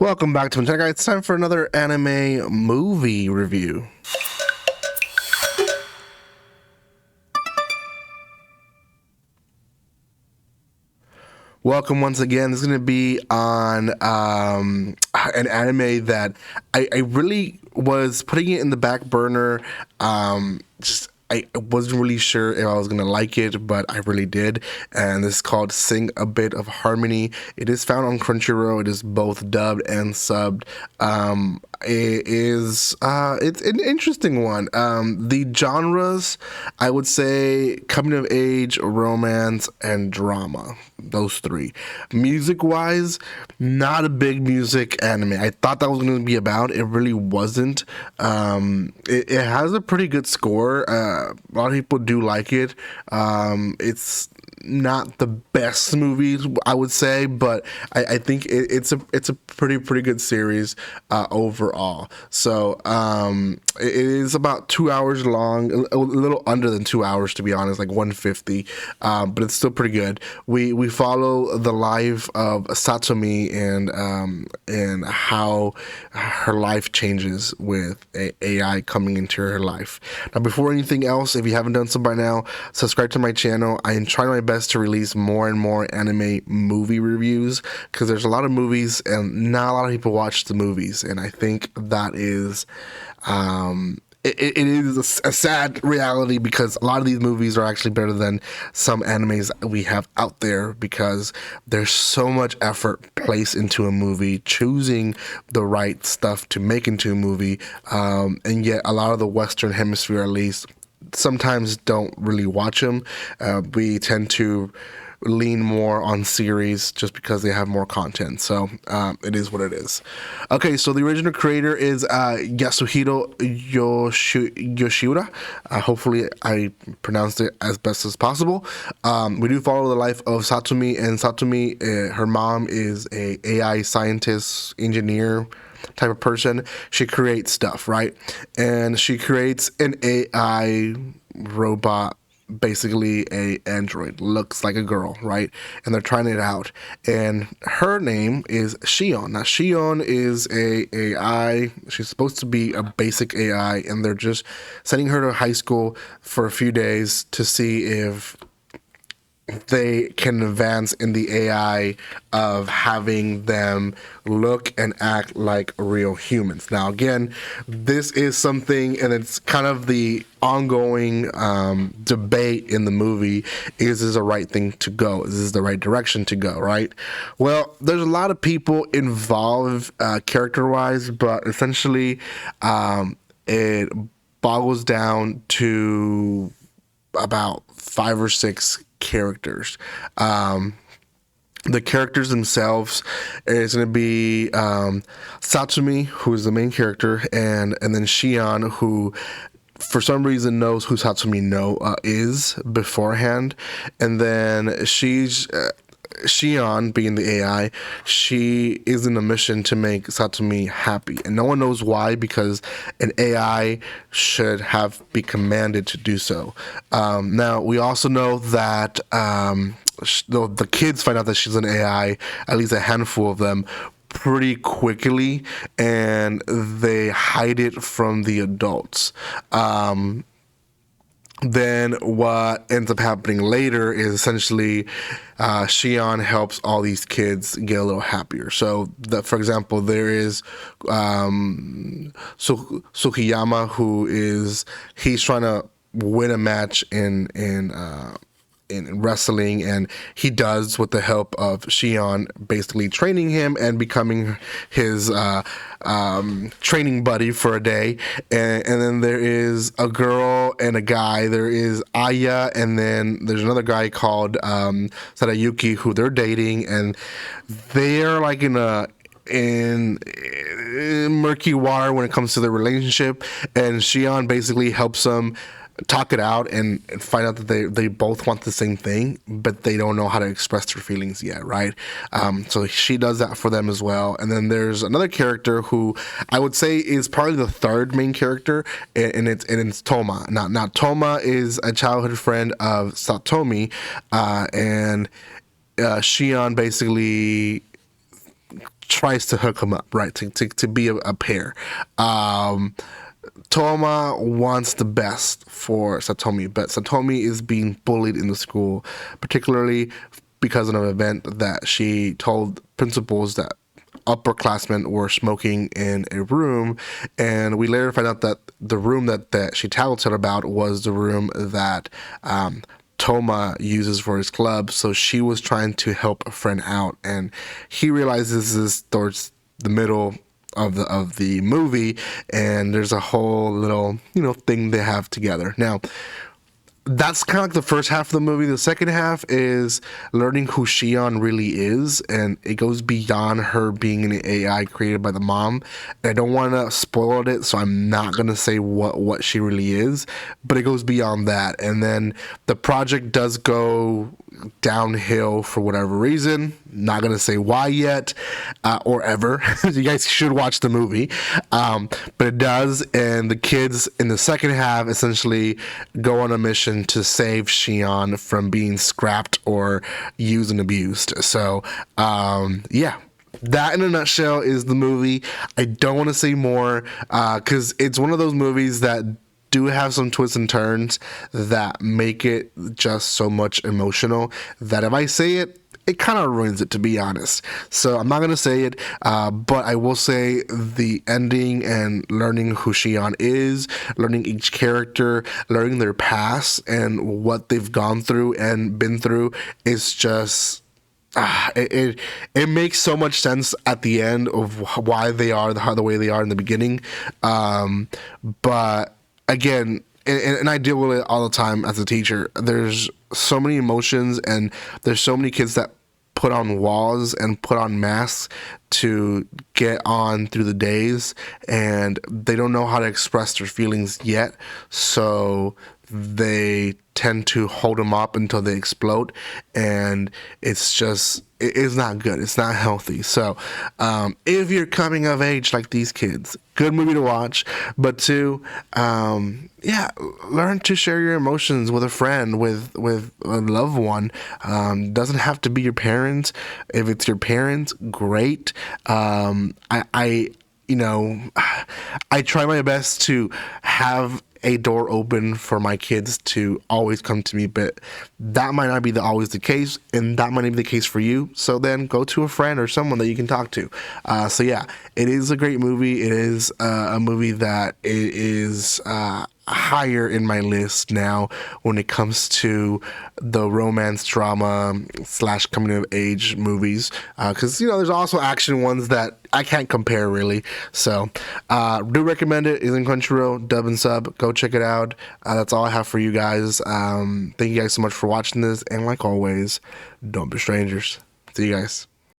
Welcome back to my channel, guys. It's time for another anime movie review. Welcome once again. This is going to be on an anime that I really was putting it in the back burner. I wasn't really sure if I was going to like it, but I really did. And this is called Sing a Bit of Harmony. It is found on Crunchyroll. It is both dubbed and subbed. It's an interesting one. The genres, I would say coming of age, romance, and drama. Those three. Music wise, not a big music anime. I thought that was going to be about. It really wasn't. It has a pretty good score. A lot of people do like it. It's not the best movies, I would say, but I think it's a pretty good series overall. So it is about 2 hours long, a little under than 2 hours, to be honest, like 150, but it's still pretty good. We follow the life of Satomi and how her life changes with AI coming into her life. Now, before anything else, if you haven't done so by now, subscribe to my channel. I am trying my best to release more and more anime movie reviews, because there's a lot of movies and not a lot of people watch the movies, and I think that is it is a sad reality, because a lot of these movies are actually better than some animes we have out there, because there's so much effort placed into a movie, choosing the right stuff to make into a movie, and yet a lot of the Western Hemisphere, at least, sometimes don't really watch them. We tend to lean more on series just because they have more content. So it is what it is. Okay, so the original creator is Yasuhiro Yoshiura. Hopefully I pronounced it as best as possible. We do follow the life of Satomi, and Satomi, her mom is a AI scientist, engineer type of person. She creates stuff, right? And she creates an AI robot, basically a android, looks like a girl, right? And they're trying it out, and her name is Shion. Now, Shion is a AI. She's supposed to be a basic AI, and they're just sending her to high school for a few days to see if they can advance in the AI of having them look and act like real humans. Now, again, this is something, and it's kind of the ongoing debate in the movie: is this the right thing to go? Is this the right direction to go, right? Well, there's a lot of people involved character-wise, but essentially it boggles down to about 5 or 6 characters. The characters themselves is going to be Satsumi, who is the main character, and then Shion, who for some reason knows who Satsumi is beforehand, and then she's Shion, being the AI, she is in a mission to make Satomi happy, and no one knows why, because an AI should be commanded to do so. Now, we also know that the kids find out that she's an AI, at least a handful of them, pretty quickly, and they hide it from the adults. Then what ends up happening later is essentially Shion helps all these kids get a little happier. So, for example, there is Sukiyama, he's trying to win a match in wrestling, and he does, with the help of Shion, basically training him and becoming his training buddy for a day. And then there is a girl and a guy. There is Aya, and then there's another guy called Sadayuki, who they're dating, and they're like in murky water when it comes to their relationship, and Shion basically helps them talk it out and find out that they both want the same thing, but they don't know how to express their feelings yet, right? So she does that for them as well. And then there's another character who I would say is probably the third main character, and it's Toma. Now Toma is a childhood friend of Satomi, and Shion basically tries to hook him up, right? To be a pair. Toma wants the best for Satomi, but Satomi is being bullied in the school, particularly because of an event that she told principals that upperclassmen were smoking in a room, and we later find out that the room that she tattletale about was the room that Toma uses for his club. So she was trying to help a friend out, and he realizes this towards the middle of the movie, and there's a whole little thing they have together. Now, that's kind of like the first half of the movie. The second half is learning who Shion really is, and it goes beyond her being an AI created by the mom. And I don't want to spoil it, so I'm not going to say what she really is, but it goes beyond that. And then the project does go downhill for whatever reason. Not going to say why yet, or ever. You guys should watch the movie. But it does, and the kids in the second half essentially go on a mission to save Shion from being scrapped or used and abused. So, yeah. That in a nutshell is the movie. I don't want to say more because it's one of those movies that do have some twists and turns that make it just so much emotional that if I say it, it kind of ruins it, to be honest. So I'm not going to say it, but I will say the ending and learning who Shion is, learning each character, learning their past and what they've gone through and been through is just... it makes so much sense at the end of why they are the way they are in the beginning. But again, and I deal with it all the time as a teacher. There's so many emotions, and there's so many kids that put on walls and put on masks to get on through the days, and they don't know how to express their feelings yet. So they tend to hold them up until they explode, and it's just, it is not good. It's not healthy. So if you're coming of age like these kids, good movie to watch. But two, yeah, learn to share your emotions with a friend, with a loved one. Doesn't have to be your parents. If it's your parents, great. I try my best to have a door open for my kids to always come to me, but that might not be always the case, and that might not be the case for you. So then go to a friend or someone that you can talk to. So yeah, it is a great movie. It is a movie that is higher in my list now when it comes to the romance drama / coming of age movies, because there's also action ones that I can't compare really. So do recommend it. It's in Crunchyroll, dub and sub. Go check it out. That's all I have for you guys. Thank you guys so much for watching this, and like always, don't be strangers. See you guys.